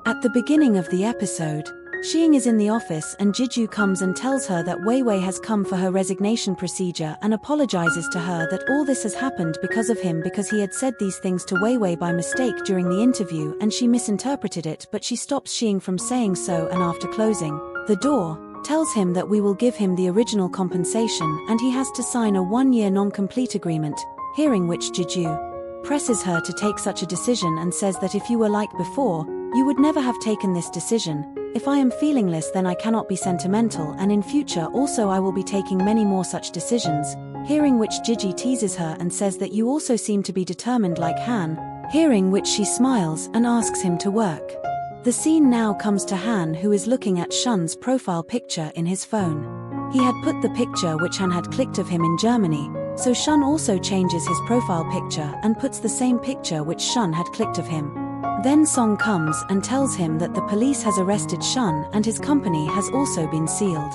At the beginning of the episode, Xiang is in the office and Jiju comes and tells her that Wei Wei has come for her resignation procedure and apologizes to her that all this has happened because of him because he had said these things to Wei Wei by mistake during the interview and she misinterpreted it, but she stops Xiang from saying so, and after closing the door, tells him that we will give him the original compensation and he has to sign a 1-year non-complete agreement, hearing which Jiju presses her to take such a decision and says that if you were like before, you would never have taken this decision. If I am feelingless then I cannot be sentimental, and in future also I will be taking many more such decisions, hearing which Gigi teases her and says that you also seem to be determined like Han, hearing which she smiles and asks him to work. The scene now comes to Han, who is looking at Shun's profile picture in his phone. He had put the picture which Han had clicked of him in Germany, so Shun also changes his profile picture and puts the same picture which Shun had clicked of him. Then Song comes and tells him that the police has arrested Shun and his company has also been sealed.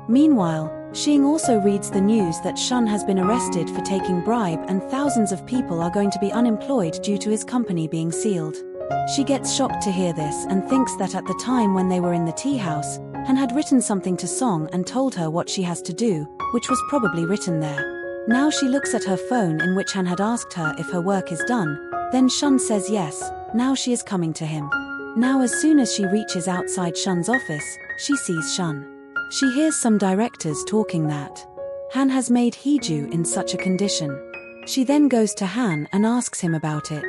Meanwhile, Xiang also reads the news that Shun has been arrested for taking bribe and thousands of people are going to be unemployed due to his company being sealed. She gets shocked to hear this and thinks that at the time when they were in the tea house, Han had written something to Song and told her what she has to do, which was probably written there. Now she looks at her phone in which Han had asked her if her work is done, then Shun says yes. Now she is coming to him. Now as soon as she reaches outside Shun's office, she sees Shun. She hears some directors talking that Han has made Heju in such a condition. She then goes to Han and asks him about it.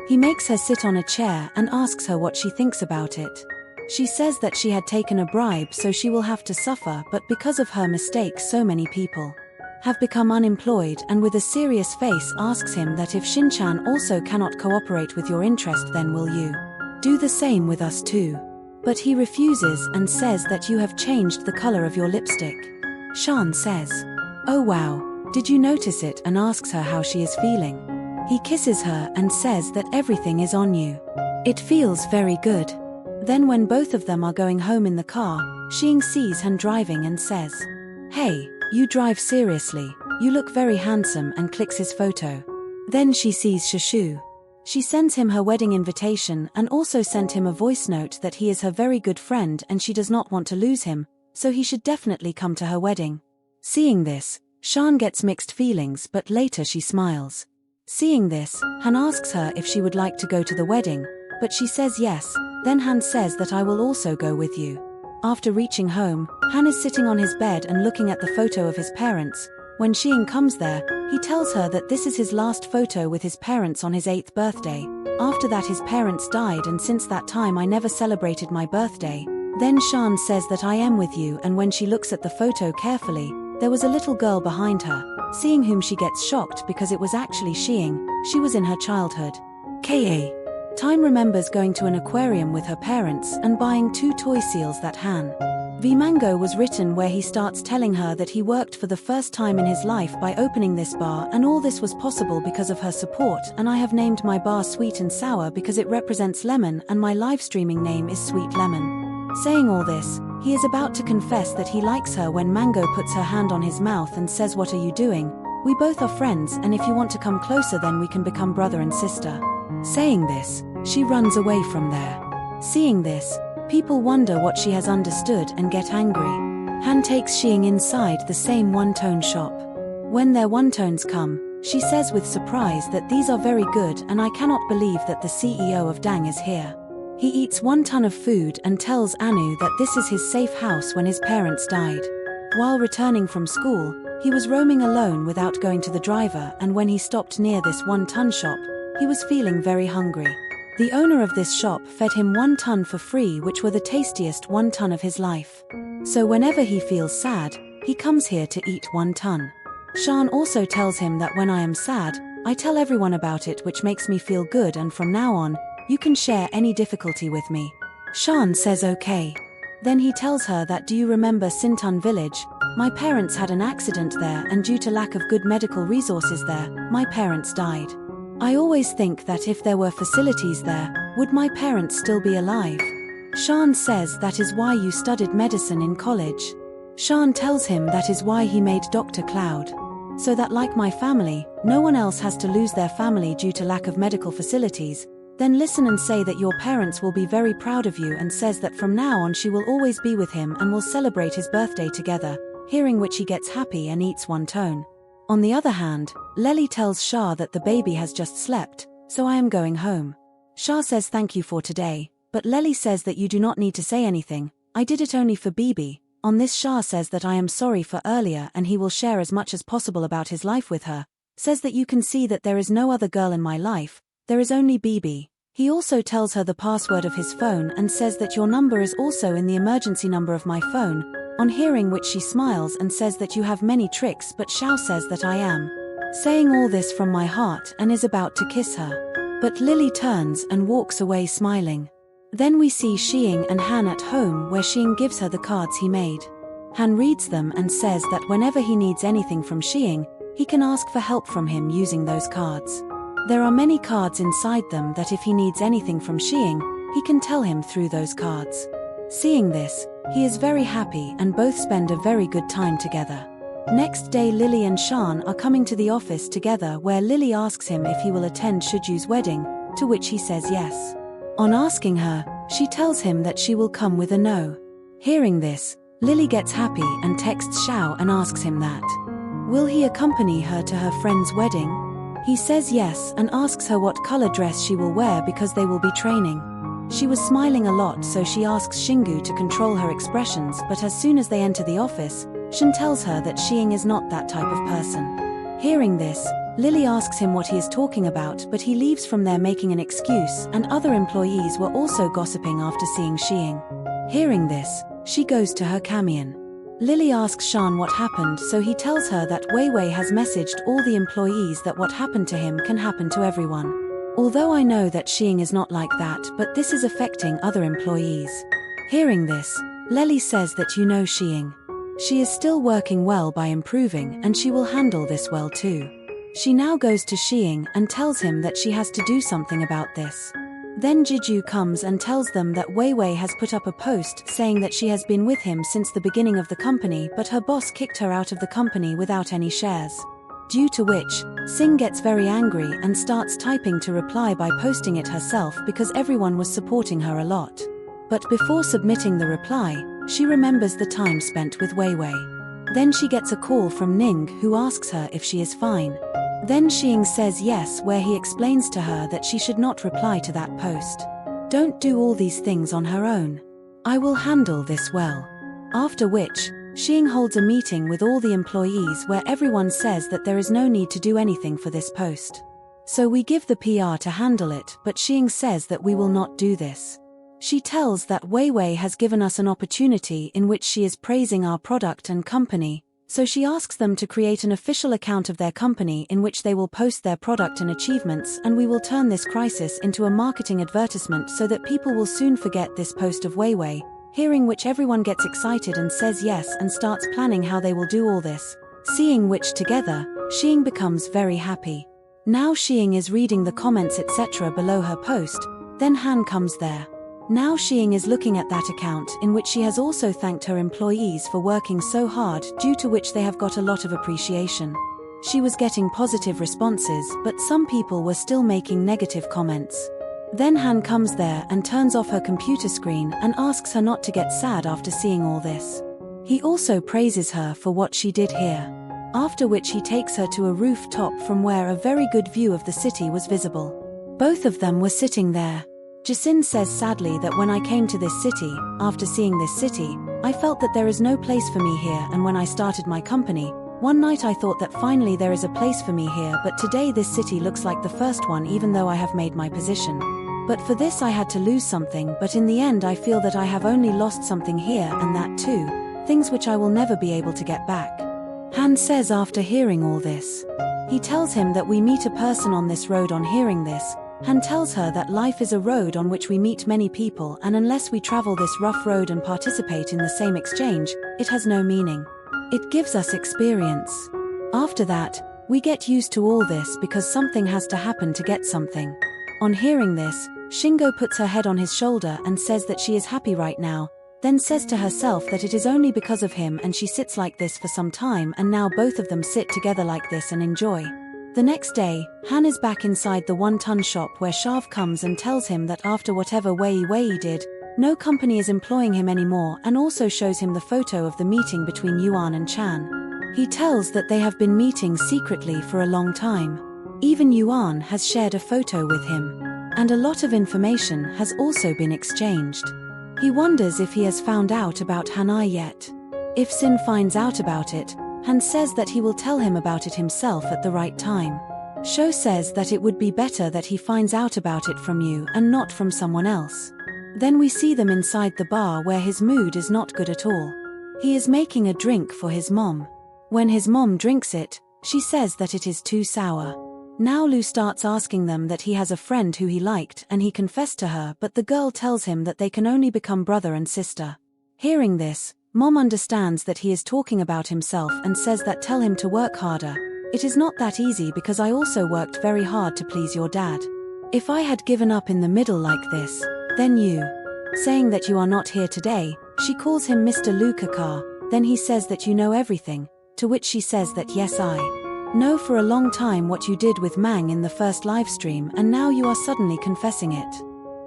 He makes her sit on a chair and asks her what she thinks about it. She says that she had taken a bribe so she will have to suffer, but because of her mistake so many people have become unemployed, and with a serious face asks him that if Shinchan also cannot cooperate with your interest then will you do the same with us too? But he refuses and says that you have changed the color of your lipstick. Shan says, "Oh wow, did you notice it?" and asks her how she is feeling. He kisses her and says that everything is on you. It feels very good. Then when both of them are going home in the car, Xiang sees Han driving and says, "Hey, you drive seriously, you look very handsome," and clicks his photo. Then she sees Shushu. She sends him her wedding invitation and also sent him a voice note that he is her very good friend and she does not want to lose him, so he should definitely come to her wedding. Seeing this, Shan gets mixed feelings, but later she smiles. Seeing this, Han asks her if she would like to go to the wedding, but she says yes. Then Han says that I will also go with you. After reaching home, Han is sitting on his bed and looking at the photo of his parents. When Xiang comes there, he tells her that this is his last photo with his parents on his 8th birthday. After that his parents died and since that time I never celebrated my birthday. Then Shan says that I am with you, and when she looks at the photo carefully, there was a little girl behind her, seeing whom she gets shocked because it was actually Xiang. She was in her childhood. Ka. Time remembers going to an aquarium with her parents and buying 2 toy seals that Han V. Mango was written, where he starts telling her that he worked for the first time in his life by opening this bar, and all this was possible because of her support, and I have named my bar Sweet and Sour because it represents lemon, and my live streaming name is Sweet Lemon. Saying all this, he is about to confess that he likes her when Mango puts her hand on his mouth and says, "What are you doing? We both are friends, and if you want to come closer then we can become brother and sister." Saying this, she runs away from there. Seeing this, people wonder what she has understood and get angry. Han takes Xiang inside the same one-tone shop. When their one-tones come, she says with surprise that these are very good and I cannot believe that the CEO of Dang is here. He eats 1 ton of food and tells Anu that this is his safe house when his parents died. While returning from school, he was roaming alone without going to the driver, and when he stopped near this 1-ton shop, he was feeling very hungry. The owner of this shop fed him 1 ton for free, which were the tastiest 1 ton of his life. So whenever he feels sad, he comes here to eat 1 ton. Shan also tells him that when I am sad, I tell everyone about it, which makes me feel good, and from now on, you can share any difficulty with me. Shan says okay. Then he tells her that, "Do you remember Sintun village? My parents had an accident there, and due to lack of good medical resources there, my parents died. I always think that if there were facilities there, would my parents still be alive?" Shan says that is why you studied medicine in college. Shan tells him that is why he made Dr. Cloud. So that like my family, no one else has to lose their family due to lack of medical facilities. Then listen and say that your parents will be very proud of you, and says that from now on she will always be with him and will celebrate his birthday together, hearing which he gets happy and eats one tone. On the other hand, Lely tells Shah that the baby has just slept, so I am going home. Shah says thank you for today, but Lely says that you do not need to say anything, I did it only for Bibi. On this Shah says that I am sorry for earlier and he will share as much as possible about his life with her, says that you can see that there is no other girl in my life, there is only Bibi. He also tells her the password of his phone and says that your number is also in the emergency number of my phone, on hearing which she smiles and says that you have many tricks, but Shao says that I am saying all this from my heart and is about to kiss her. But Lily turns and walks away smiling. Then we see Xiying and Han at home, where Xiying gives her the cards he made. Han reads them and says that whenever he needs anything from Xiying, he can ask for help from him using those cards. There are many cards inside them that if he needs anything from Xiying, he can tell him through those cards. Seeing this, he is very happy and both spend a very good time together. Next day Lily and Shan are coming to the office together, where Lily asks him if he will attend Shuju's wedding, to which he says yes. On asking her, she tells him that she will come with a no. Hearing this, Lily gets happy and texts Xiao and asks him that will he accompany her to her friend's wedding? He says yes and asks her what color dress she will wear because they will be training. She was smiling a lot, so she asks Xingu to control her expressions, but as soon as they enter the office, Shen tells her that Xiying is not that type of person. Hearing this, Lily asks him what he is talking about, but he leaves from there making an excuse, and other employees were also gossiping after seeing Xiying. Hearing this, she goes to her camion. Lily asks Shan what happened, so he tells her that Wei Wei has messaged all the employees that what happened to him can happen to everyone. Although I know that Xiying is not like that, but this is affecting other employees. Hearing this, Lily says that you know Xiying. She is still working well by improving, and she will handle this well too. She now goes to Xiying and tells him that she has to do something about this. Then Jiju comes and tells them that Wei Wei has put up a post saying that she has been with him since the beginning of the company, but her boss kicked her out of the company without any shares. Due to which, Sing gets very angry and starts typing to reply by posting it herself because everyone was supporting her a lot. But before submitting the reply, she remembers the time spent with Wei Wei. Then she gets a call from Ning, who asks her if she is fine. Then Xiying says yes, where he explains to her that she should not reply to that post. Don't do all these things on her own. I will handle this well. After which, Xiying holds a meeting with all the employees where everyone says that there is no need to do anything for this post. So we give the PR to handle it, but Xiying says that we will not do this. She tells that Wei Wei has given us an opportunity in which she is praising our product and company, so she asks them to create an official account of their company in which they will post their product and achievements, and we will turn this crisis into a marketing advertisement so that people will soon forget this post of Wei Wei. Hearing which everyone gets excited and says yes and starts planning how they will do all this. Seeing which together, Xiying becomes very happy. Now Xiying is reading the comments etc. below her post, then Han comes there. Now Xiying is looking at that account in which she has also thanked her employees for working so hard, due to which they have got a lot of appreciation. She was getting positive responses, but some people were still making negative comments. Then Han comes there and turns off her computer screen and asks her not to get sad after seeing all this. He also praises her for what she did here. After which he takes her to a rooftop from where a very good view of the city was visible. Both of them were sitting there. Jasin says sadly that when I came to this city, after seeing this city, I felt that there is no place for me here, and when I started my company, one night I thought that finally there is a place for me here, but today this city looks like the first one even though I have made my position. But for this I had to lose something, but in the end I feel that I have only lost something here, and that too, things which I will never be able to get back. Han says after hearing all this. He tells him that we meet a person on this road. On hearing this, Han tells her that life is a road on which we meet many people, and unless we travel this rough road and participate in the same exchange, it has no meaning. It gives us experience. After that, we get used to all this because something has to happen to get something. On hearing this, Shingo puts her head on his shoulder and says that she is happy right now, then says to herself that it is only because of him, and she sits like this for some time, and now both of them sit together like this and enjoy. The next day, Han is back inside the one-ton shop where Shav comes and tells him that after whatever Wei did, no company is employing him anymore, and also shows him the photo of the meeting between Yuan and Chan. He tells that they have been meeting secretly for a long time. Even Yuan has shared a photo with him. And a lot of information has also been exchanged. He wonders if he has found out about Hanai yet. If Sin finds out about it, Han says that he will tell him about it himself at the right time. Sho says that it would be better that he finds out about it from you and not from someone else. Then we see them inside the bar where his mood is not good at all. He is making a drink for his mom. When his mom drinks it, she says that it is too sour. Now Lu starts asking them that he has a friend who he liked and he confessed to her, but the girl tells him that they can only become brother and sister. Hearing this, Mom understands that he is talking about himself and says that tell him to work harder. It is not that easy because I also worked very hard to please your dad. If I had given up in the middle like this, then you. Saying that you are not here today, she calls him Mr. Lukakar, then he says that you know everything, to which she says that yes I know for a long time what you did with Mang in the first live stream and now you are suddenly confessing it.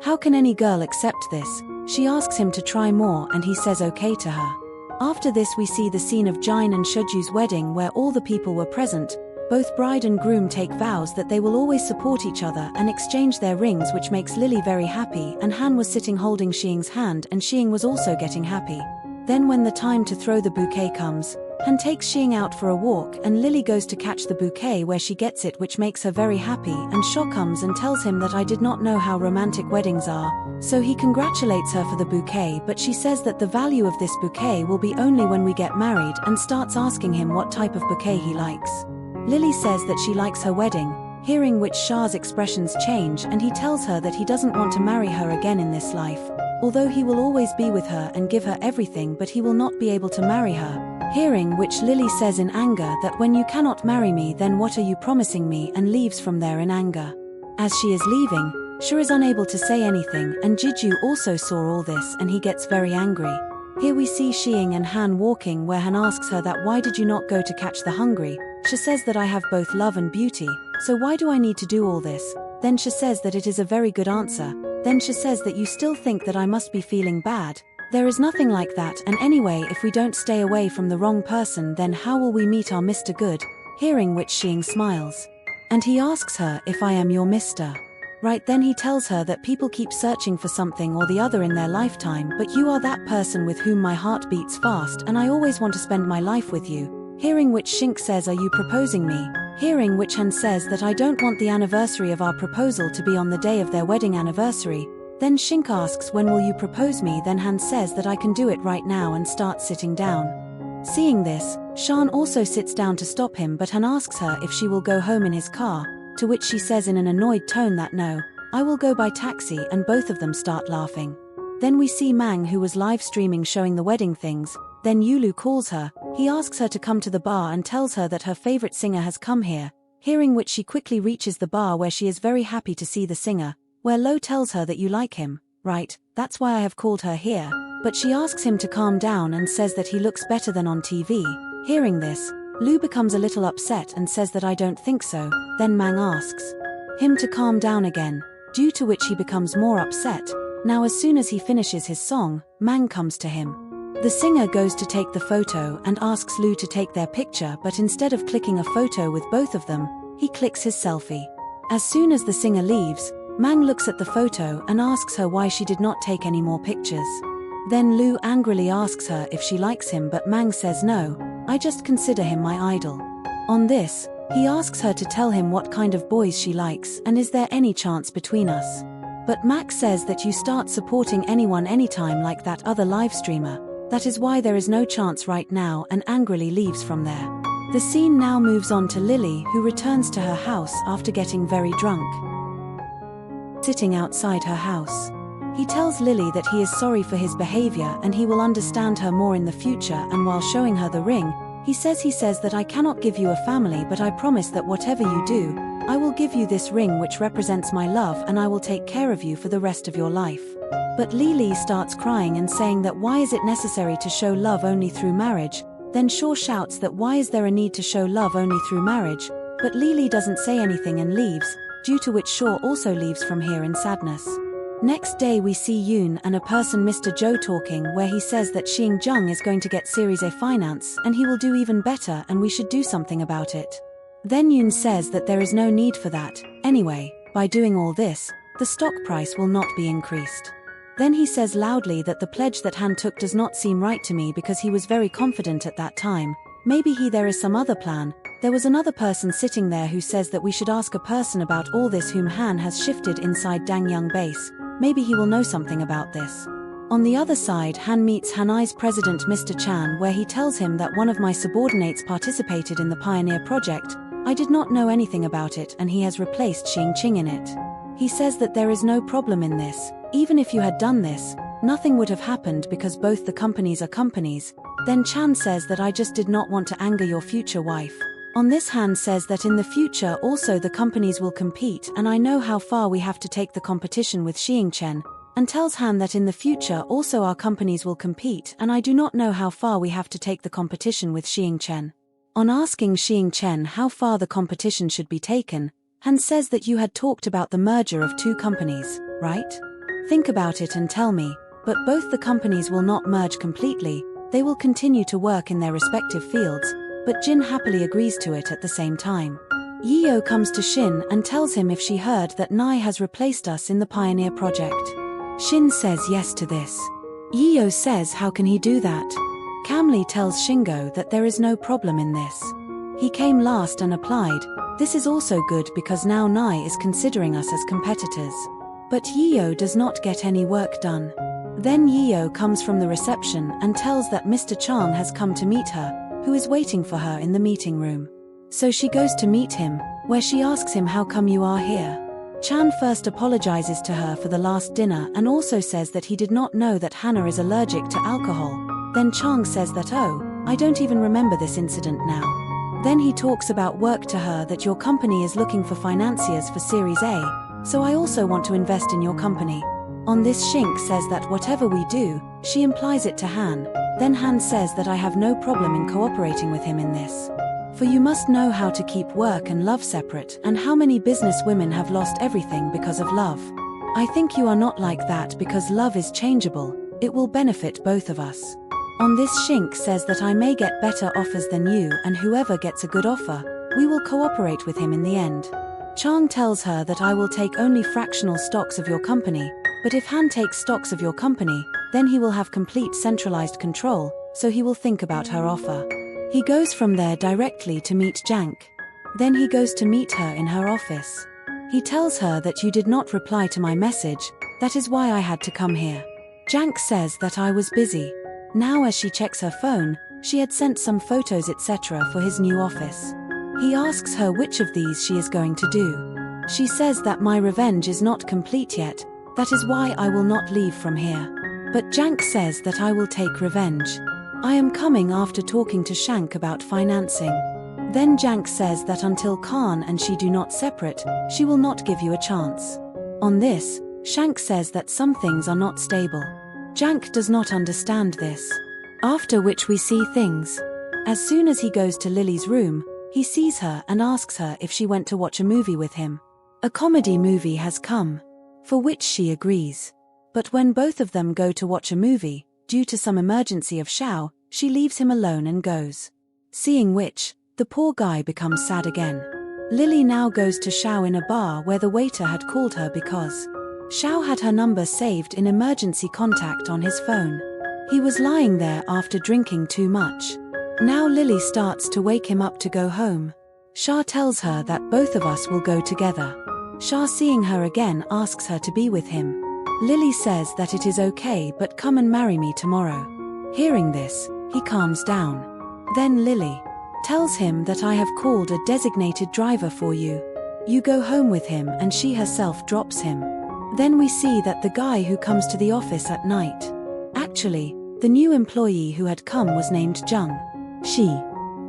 How can any girl accept this? She asks him to try more and he says okay to her. After this we see the scene of Jin and Shoju's wedding where all the people were present. Both bride and groom take vows that they will always support each other and exchange their rings, which makes Lily very happy, and Han was sitting holding Xiying's hand and Xiying was also getting happy. Then when the time to throw the bouquet comes, Han takes Xiying out for a walk and Lily goes to catch the bouquet where she gets it, which makes her very happy, and Sho comes and tells him that I did not know how romantic weddings are, so he congratulates her for the bouquet, but she says that the value of this bouquet will be only when we get married and starts asking him what type of bouquet he likes. Lily says that she likes her wedding, hearing which Shah's expressions change and he tells her that he doesn't want to marry her again in this life, although he will always be with her and give her everything, but he will not be able to marry her. Hearing which Lily says in anger that when you cannot marry me then what are you promising me, and leaves from there in anger. As she is leaving, Sho is unable to say anything and Jiju also saw all this and he gets very angry. Here we see Xiying and Han walking where Han asks her that why did you not go to catch the hungry? She says that I have both love and beauty, so why do I need to do all this? Then she says that it is a very good answer. Then she says that you still think that I must be feeling bad. There is nothing like that, and anyway if we don't stay away from the wrong person then how will we meet our Mr. Good? Hearing which Xiying smiles. And he asks her if I am your Mr. Right, then he tells her that people keep searching for something or the other in their lifetime, but you are that person with whom my heart beats fast and I always want to spend my life with you. Hearing which Shink says are you proposing me? Hearing which Han says that I don't want the anniversary of our proposal to be on the day of their wedding anniversary. Then Shink asks when will you propose me, then Han says that I can do it right now and starts sitting down. Seeing this, Shan also sits down to stop him, but Han asks her if she will go home in his car, to which she says in an annoyed tone that no, I will go by taxi, and both of them start laughing. Then we see Mang who was live streaming showing the wedding things. Then Yulu calls her, he asks her to come to the bar and tells her that her favorite singer has come here, hearing which she quickly reaches the bar where she is very happy to see the singer, where Lo tells her that you like him, right, that's why I have called her here, but she asks him to calm down and says that he looks better than on TV. Hearing this, Lu becomes a little upset and says that I don't think so, then Mang asks him to calm down again, due to which he becomes more upset. Now as soon as he finishes his song, Mang comes to him. The singer goes to take the photo and asks Lu to take their picture, but instead of clicking a photo with both of them, he clicks his selfie. As soon as the singer leaves, Mang looks at the photo and asks her why she did not take any more pictures. Then Lu angrily asks her if she likes him, but Mang says no, I just consider him my idol. On this, he asks her to tell him what kind of boys she likes and is there any chance between us. But Max says that you start supporting anyone anytime like that other live streamer, that is why there is no chance right now, and angrily leaves from there. The scene now moves on to Lily, who returns to her house after getting very drunk. Sitting outside her house, he tells Lily that he is sorry for his behavior and he will understand her more in the future, and while showing her the ring, he says that I cannot give you a family, but I promise that whatever you do, I will give you this ring which represents my love and I will take care of you for the rest of your life. But Lily starts crying and saying that why is it necessary to show love only through marriage? Then Shaw shouts that why is there a need to show love only through marriage? But Lily doesn't say anything and leaves, due to which Shaw also leaves from here in sadness. Next day we see Yoon and a person Mr. Joe talking, where he says that Shing Jung is going to get Series A finance and he will do even better and we should do something about it. Then Yoon says that there is no need for that, anyway, by doing all this, the stock price will not be increased. Then he says loudly that the pledge that Han took does not seem right to me because he was very confident at that time. Maybe there is some other plan. There was another person sitting there who says that we should ask a person about all this whom Han has shifted inside Dangyang base. Maybe he will know something about this. On the other side, Han meets Hanai's president Mr. Chan, where he tells him that one of my subordinates participated in the Pioneer project. I did not know anything about it and he has replaced Xing Qing in it. He says that there is no problem in this. Even if you had done this, nothing would have happened because both the companies are companies. Then Chan says that I just did not want to anger your future wife. On this, Han says that in the future also the companies will compete and I know how far we have to take the competition with Xing Chen, and tells Han that in the future also our companies will compete and I do not know how far we have to take the competition with Xing Chen. On asking Xing Chen how far the competition should be taken, Han says that you had talked about the merger of two companies, right? Think about it and tell me, but both the companies will not merge completely, they will continue to work in their respective fields, but Jin happily agrees to it at the same time. Yeo comes to Shin and tells him if she heard that Nai has replaced us in the Pioneer project. Shin says yes to this. Yeo says how can he do that? Camly tells Shingo that there is no problem in this. He came last and applied. This is also good because now Nai is considering us as competitors. But Yeo does not get any work done. Then Yeo comes from the reception and tells that Mr. Chang has come to meet her, who is waiting for her in the meeting room. So she goes to meet him, where she asks him how come you are here. Chan first apologizes to her for the last dinner and also says that he did not know that Hannah is allergic to alcohol. Then Chang says that I don't even remember this incident now. Then he talks about work to her, that your company is looking for financiers for Series A, so I also want to invest in your company. On this, Shink says that whatever we do, she implies it to Han. Then Han says that I have no problem in cooperating with him in this. For you must know how to keep work and love separate, and how many business women have lost everything because of love. I think you are not like that because love is changeable, it will benefit both of us. On this, Shink says that I may get better offers than you and whoever gets a good offer, we will cooperate with him in the end. Chang tells her that I will take only fractional stocks of your company, but if Han takes stocks of your company, then he will have complete centralized control, so he will think about her offer. He goes from there directly to meet Jank. Then he goes to meet her in her office. He tells her that you did not reply to my message, that is why I had to come here. Jank says that I was busy. Now as she checks her phone, she had sent some photos etc. for his new office. He asks her which of these she is going to do. She says that my revenge is not complete yet, that is why I will not leave from here. But Jank says that I will take revenge. I am coming after talking to Shank about financing. Then Jank says that until Khan and she do not separate, she will not give you a chance. On this, Shank says that some things are not stable. Jank does not understand this. After which we see things. As soon as he goes to Lily's room, he sees her and asks her if she went to watch a movie with him. A comedy movie has come. For which she agrees. But when both of them go to watch a movie, due to some emergency of Xiao, she leaves him alone and goes. Seeing which, the poor guy becomes sad again. Lily now goes to Xiao in a bar where the waiter had called her because Xiao had her number saved in emergency contact on his phone. He was lying there after drinking too much. Now Lily starts to wake him up to go home. Xia tells her that both of us will go together. Xia, seeing her again, asks her to be with him. Lily says that it is okay but come and marry me tomorrow. Hearing this, he calms down. Then Lily tells him that I have called a designated driver for you. You go home with him and she herself drops him. Then we see that the guy who comes to the office at night. Actually, the new employee who had come was named Jung. She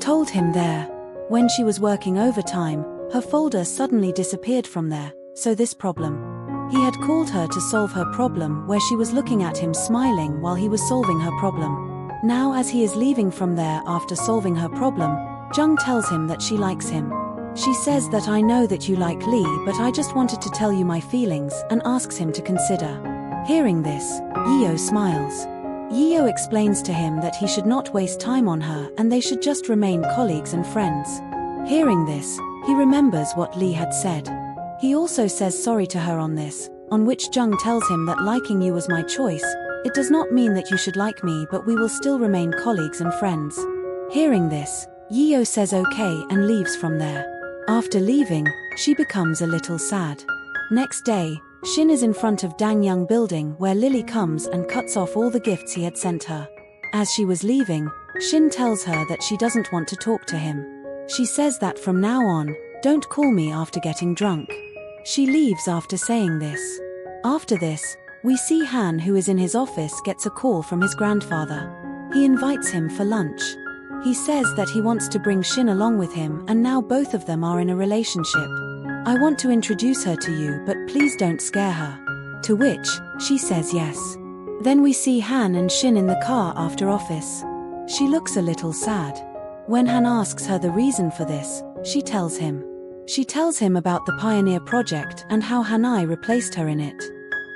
told him there. When she was working overtime, her folder suddenly disappeared from there, so this problem. He had called her to solve her problem where she was looking at him smiling while he was solving her problem. Now as he is leaving from there after solving her problem, Jung tells him that she likes him. She says that I know that you like Lee, but I just wanted to tell you my feelings, and asks him to consider. Hearing this, Yeo smiles. Yeo explains to him that he should not waste time on her and they should just remain colleagues and friends. Hearing this, he remembers what Lee had said. He also says sorry to her on this, on which Jung tells him that liking you was my choice. It does not mean that you should like me, but we will still remain colleagues and friends. Hearing this, Yeo says okay and leaves from there. After leaving, she becomes a little sad. Next day, Shin is in front of Dangyang building where Lily comes and cuts off all the gifts he had sent her. As she was leaving, Shin tells her that she doesn't want to talk to him. She says that from now on, don't call me after getting drunk. She leaves after saying this. After this, we see Han, who is in his office, gets a call from his grandfather. He invites him for lunch. He says that he wants to bring Shin along with him and now both of them are in a relationship. I want to introduce her to you, but please don't scare her. To which, she says yes. Then we see Han and Shin in the car after office. She looks a little sad. When Han asks her the reason for this, she tells him. She tells him about the Pioneer project and how Hanai replaced her in it.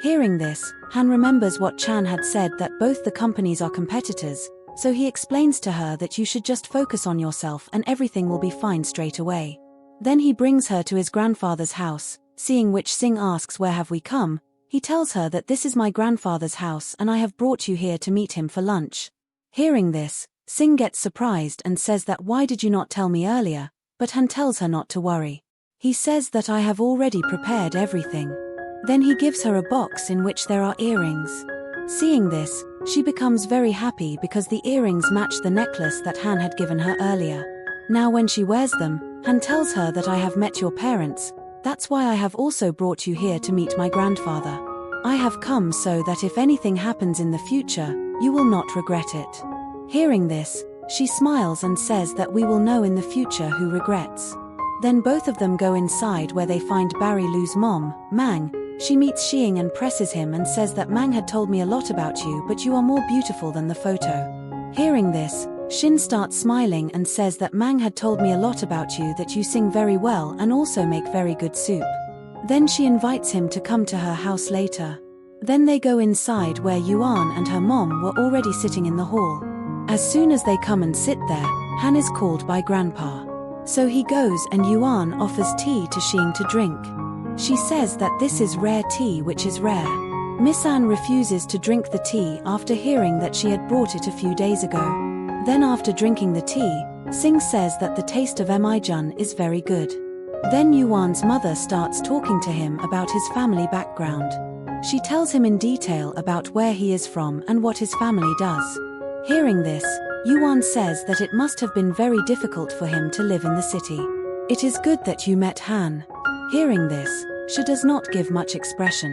Hearing this, Han remembers what Chan had said, that both the companies are competitors, so he explains to her that you should just focus on yourself and everything will be fine straight away. Then he brings her to his grandfather's house, seeing which Sing asks, where have we come? He tells her that this is my grandfather's house and I have brought you here to meet him for lunch. Hearing this, Sing gets surprised and says that why did you not tell me earlier, but Han tells her not to worry. He says that I have already prepared everything. Then he gives her a box in which there are earrings. Seeing this, she becomes very happy because the earrings match the necklace that Han had given her earlier. Now when she wears them, Han tells her that I have met your parents, that's why I have also brought you here to meet my grandfather. I have come so that if anything happens in the future, you will not regret it. Hearing this, she smiles and says that we will know in the future who regrets. Then both of them go inside where they find Barry Lu's mom, Mang. She meets Xiang and presses him and says that Mang had told me a lot about you, but you are more beautiful than the photo. Hearing this, Shin starts smiling and says that Mang had told me a lot about you, that you sing very well and also make very good soup. Then she invites him to come to her house later. Then they go inside where Yuan and her mom were already sitting in the hall. As soon as they come and sit there, Han is called by Grandpa. So he goes and Yuan offers tea to Xiang to drink. She says that this is rare tea, which is rare. Miss Anne refuses to drink the tea after hearing that she had brought it a few days ago. Then after drinking the tea, Sing says that the taste of Mijun is very good. Then Yuan's mother starts talking to him about his family background. She tells him in detail about where he is from and what his family does. Hearing this, Yuan says that it must have been very difficult for him to live in the city. It is good that you met Han. Hearing this, she does not give much expression.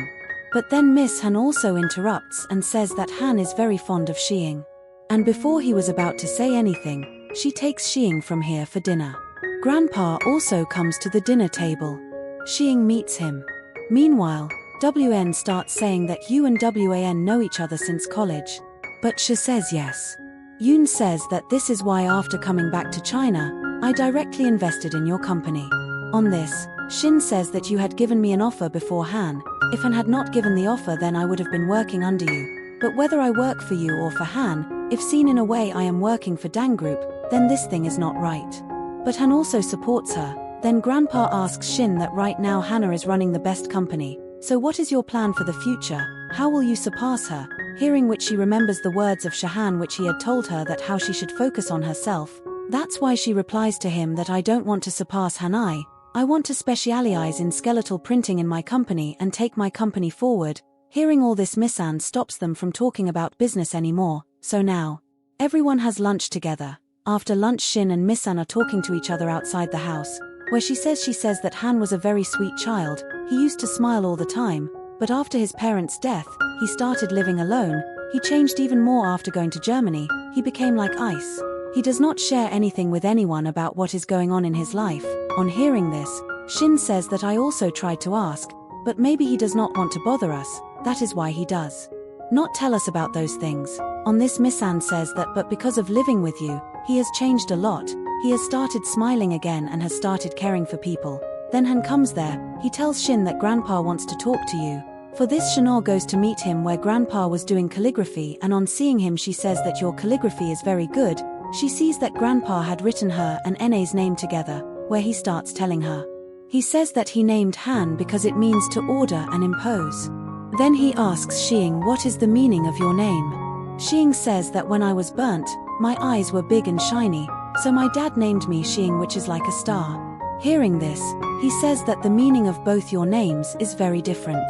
But then Miss Han also interrupts and says that Han is very fond of Xiang. And before he was about to say anything, she takes Xiang from here for dinner. Grandpa also comes to the dinner table. Xiang meets him. Meanwhile, WN starts saying that you and WAN know each other since college. But she says yes. Yoon says that this is why after coming back to China, I directly invested in your company. On this, Shin says that you had given me an offer before Han. If Han had not given the offer, then I would have been working under you. But whether I work for you or for Han, if seen in a way I am working for Dang Group, then this thing is not right. But Han also supports her. Then Grandpa asks Shin that right now Hannah is running the best company. So what is your plan for the future? How will you surpass her? Hearing which she remembers the words of Shahan which he had told her that how she should focus on herself. That's why she replies to him that I don't want to surpass Hanai. I want to specialize in skeletal printing in my company and take my company forward. Hearing all this, Miss Anne stops them from talking about business anymore, so now everyone has lunch together. After lunch, Shin and Miss Anne are talking to each other outside the house, where she says that Han was a very sweet child. He used to smile all the time, but after his parents' death, he started living alone. He changed even more after going to Germany. He became like ice. He does not share anything with anyone about what is going on in his life. On hearing this, Shin says that I also tried to ask, but maybe he does not want to bother us. That is why he does not tell us about those things. On this, Miss Anne says that but because of living with you, he has changed a lot. He has started smiling again and has started caring for people. Then Han comes there. He tells Shin that Grandpa wants to talk to you. For this, Shinor goes to meet him where Grandpa was doing calligraphy, and on seeing him she says that your calligraphy is very good. She sees that Grandpa had written her and Ene's name together, where he starts telling her. He says that he named Han because it means to order and impose. Then he asks Shing, what is the meaning of your name? Shing says that when I was burnt, my eyes were big and shiny, so my dad named me Shing, which is like a star. Hearing this, he says that the meaning of both your names is very different.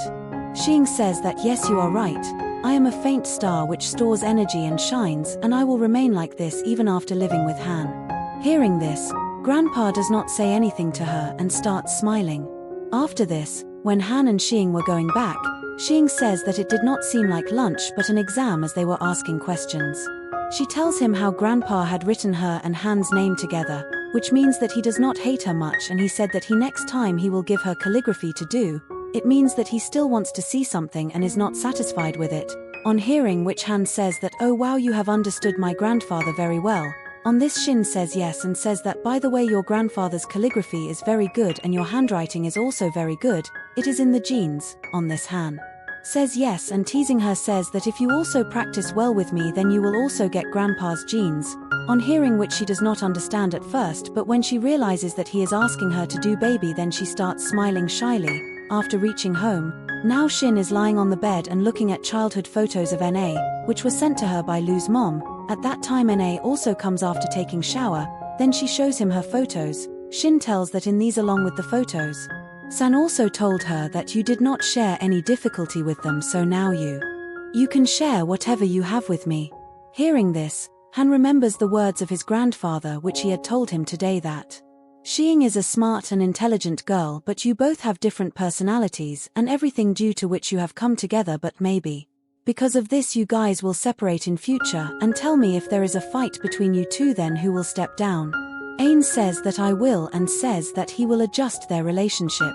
Shing says that yes, you are right. I am a faint star which stores energy and shines, and I will remain like this even after living with Han. Hearing this, Grandpa does not say anything to her and starts smiling. After this, when Han and Shing were going back, Shing says that it did not seem like lunch but an exam as they were asking questions. She tells him how Grandpa had written her and Han's name together, which means that he does not hate her much, and he said that next time he will give her calligraphy to do. It means that he still wants to see something and is not satisfied with it. On hearing which, Han says that, oh wow, you have understood my grandfather very well. On this, Shin says yes and says that, by the way, your grandfather's calligraphy is very good and your handwriting is also very good. It is in the genes. On this, Han says yes and teasing her says that if you also practice well with me then you will also get Grandpa's genes. On hearing which, she does not understand at first, but when she realizes that he is asking her to do baby, then she starts smiling shyly. After reaching home, now Shin is lying on the bed and looking at childhood photos of Na, which was sent to her by Lu's mom. At that time Na also comes after taking shower, then she shows him her photos. Shin tells that in these along with the photos, San also told her that you did not share any difficulty with them, so now you can share whatever you have with me. Hearing this, Han remembers the words of his grandfather which he had told him today that Shing is a smart and intelligent girl, but you both have different personalities and everything due to which you have come together, but maybe because of this you guys will separate in future, and tell me if there is a fight between you two, then who will step down? Ain says that I will and says that he will adjust their relationship.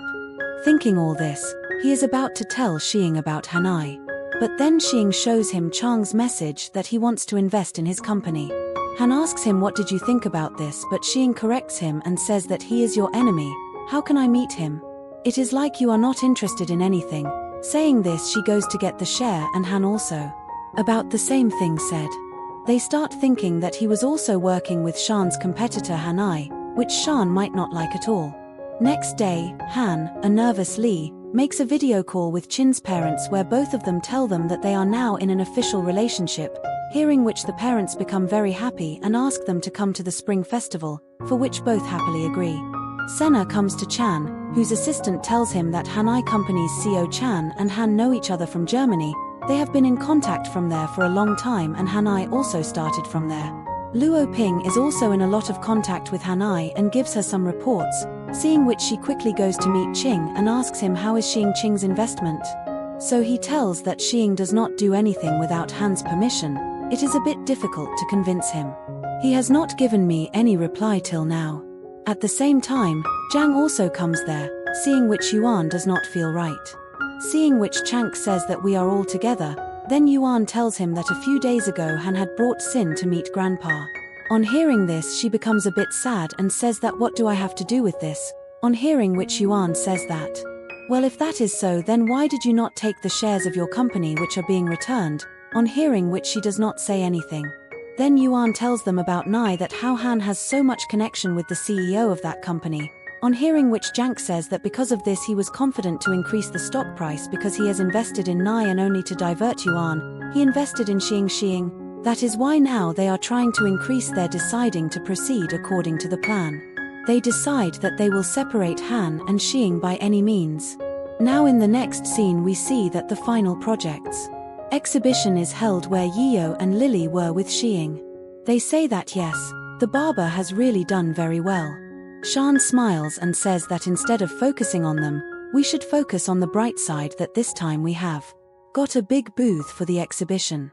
Thinking all this, he is about to tell Shing about Hanai. But then Shing shows him Chang's message that he wants to invest in his company. Han asks him what did you think about this, but Shing corrects him and says that he is your enemy. How can I meet him? It is like you are not interested in anything. Saying this, she goes to get the share and Han also about the same thing said. They start thinking that he was also working with Shan's competitor Hanai, which Shan might not like at all. Next day, Han, a nervous Lee, makes a video call with Chin's parents where both of them tell them that they are now in an official relationship, hearing which the parents become very happy and ask them to come to the spring festival, for which both happily agree. Senna comes to Chan, whose assistant tells him that Hanai Company's CEO Chan and Han know each other from Germany. They have been in contact from there for a long time, and Hanai also started from there. Luo Ping is also in a lot of contact with Hanai and gives her some reports, seeing which she quickly goes to meet Qing and asks him how is Qing's investment. So he tells that Qing does not do anything without Han's permission. It is a bit difficult to convince him. He has not given me any reply till now. At the same time, Zhang also comes there, seeing which Yuan does not feel right. Seeing which Chank says that we are all together, then Yuan tells him that a few days ago Han had brought Sin to meet Grandpa. On hearing this, she becomes a bit sad and says that what do I have to do with this? On hearing which Yuan says that, well, if that is so, then why did you not take the shares of your company which are being returned? On hearing which she does not say anything. Then Yuan tells them about Nai, that how Han has so much connection with the CEO of that company. On hearing which Jank says that because of this he was confident to increase the stock price because he has invested in Nai, and only to divert Yuan, he invested in Xing. That is why now they are trying to increase their deciding to proceed according to the plan. They decide that they will separate Han and Xing by any means. Now in the next scene we see that the final projects exhibition is held where Yio and Lily were with Xing. They say that yes, the barber has really done very well. Shan smiles and says that instead of focusing on them, we should focus on the bright side, that this time we have got a big booth for the exhibition.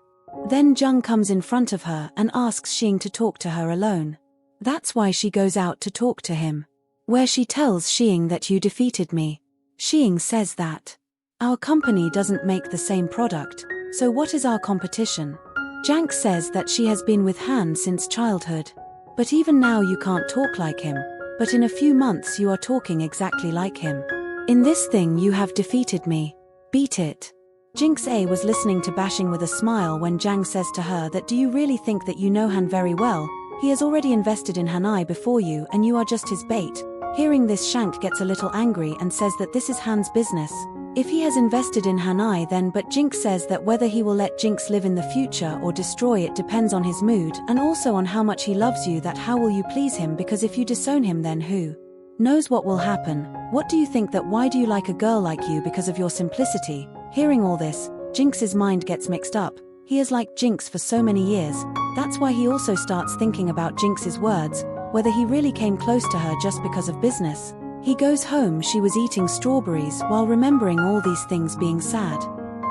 Then Zheng comes in front of her and asks Xing to talk to her alone. That's why she goes out to talk to him, where she tells Xing that you defeated me. Xing says that our company doesn't make the same product, so what is our competition? Jank says that she has been with Han since childhood. But even now you can't talk like him. But in a few months you are talking exactly like him. In this thing you have defeated me. Beat it. Jinx A was listening to bashing with a smile when Jang says to her that, do you really think that you know Han very well? He has already invested in Hanai before you and you are just his bait. Hearing this, Shank gets a little angry and says that this is Han's business. If he has invested in Hanai then, but Jinx says that whether he will let Jinx live in the future or destroy it depends on his mood and also on how much he loves you, that how will you please him, because if you disown him then who knows what will happen. What do you think that why do you like a girl like you because of your simplicity? Hearing all this, Jinx's mind gets mixed up. He has liked Jinx for so many years. That's why he also starts thinking about Jinx's words, whether he really came close to her just because of business. He goes home, she was eating strawberries while remembering all these things being sad.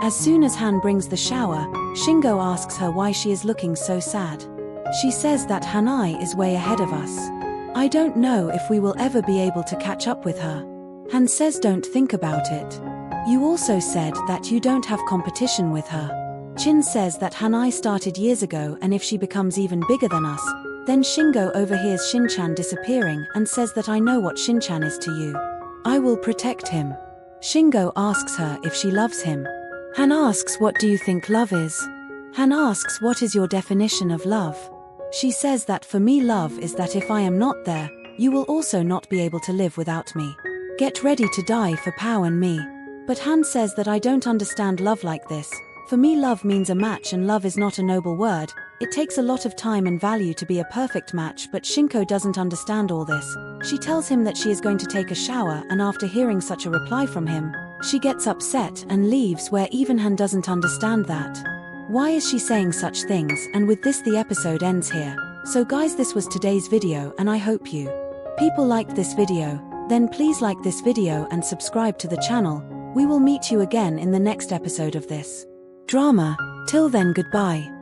As soon as Han brings the shower, Shingo asks her why she is looking so sad. She says that Hanai is way ahead of us. I don't know if we will ever be able to catch up with her. Han says don't think about it. You also said that you don't have competition with her. Chin says that Hanai started years ago and if she becomes even bigger than us, then Shingo overhears Shinchan disappearing and says that I know what Shinchan is to you. I will protect him. Shingo asks her if she loves him. Han asks what do you think love is? Han asks what is your definition of love? She says that for me love is that if I am not there, you will also not be able to live without me. Get ready to die for Pao and me. But Han says that I don't understand love like this. For me love means a match and love is not a noble word. It takes a lot of time and value to be a perfect match, but Shinko doesn't understand all this. She tells him that she is going to take a shower and after hearing such a reply from him, she gets upset and leaves, where even Han doesn't understand that. Why is she saying such things? And with this the episode ends here. So guys, this was today's video and I hope you people liked this video. Then please like this video and subscribe to the channel. We will meet you again in the next episode of this drama. Till then, goodbye.